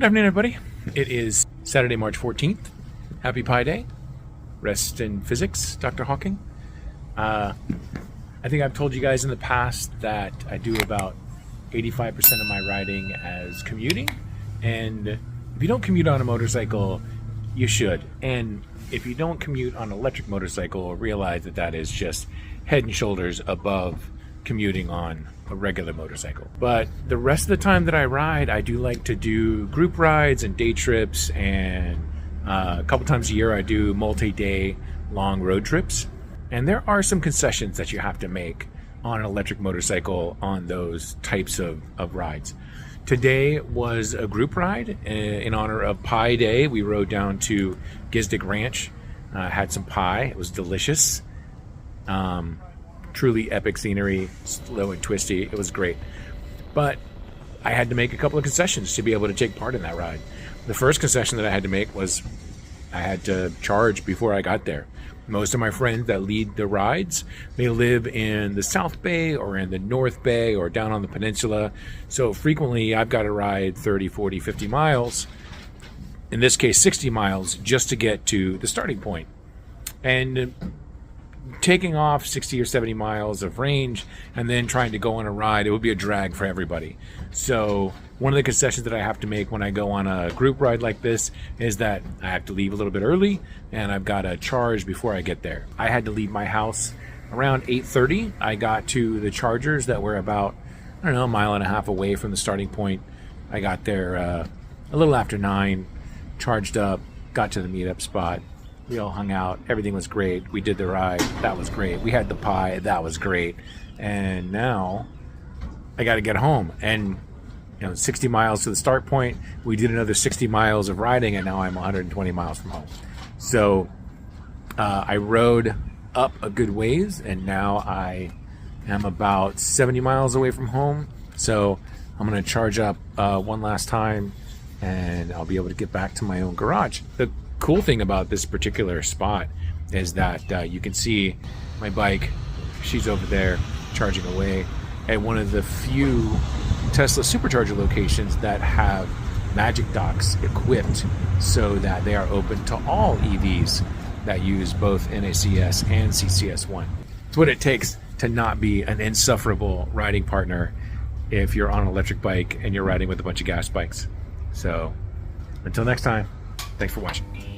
Good afternoon, everybody. It is Saturday, March 14th. Happy Pi Day. Rest in physics, Dr. Hawking. I think I've told you guys in the past that I do about 85% of my riding as commuting. And if you don't commute on a motorcycle, you should. And if you don't commute on an electric motorcycle, realize that that is just head and shoulders above commuting on a regular motorcycle. But the rest of the time that I ride, I do like to do group rides and day trips, and a couple times a year I do multi-day long road trips. And there are some concessions that you have to make on an electric motorcycle on those types of rides. Today was a group ride in honor of Pi Day. We rode down to Gisdick Ranch, had some pie. It was delicious. Truly epic scenery, slow and twisty. It was great. But I had to make a couple of concessions to be able to take part in that ride. The first concession that I had to make was I had to charge before I got there. Most of my friends that lead the rides, they live in the South Bay or in the North Bay or down on the peninsula. So frequently I've got to ride 30, 40, 50 miles, in this case 60 miles, just to get to the starting point. And taking off 60 or 70 miles of range and then trying to go on a ride, it would be a drag for everybody. So one of the concessions that I have to make when I go on a group ride like this is that I have to leave a little bit early and I've got to charge before I get there. I had to leave my house around 8:30. I got to the chargers that were about, I don't know, a mile and a half away from the starting point. I got there a little after 9, charged up, got to the meetup spot. We all hung out. Everything was great. We did the ride. That was great. We had the pie. That was great. And now I got to get home. And 60 miles to the start point. We did another 60 miles of riding, and now I'm 120 miles from home. So I rode up a good ways, and now I am about 70 miles away from home. So I'm going to charge up one last time, and I'll be able to get back to my own garage. The cool thing about this particular spot is that you can see my bike. She's over there charging away at one of the few Tesla supercharger locations that have magic docks equipped so that they are open to all EVs that use both NACS and CCS1. It's what it takes to not be an insufferable riding partner if you're on an electric bike and you're riding with a bunch of gas bikes. So until next time, thanks for watching.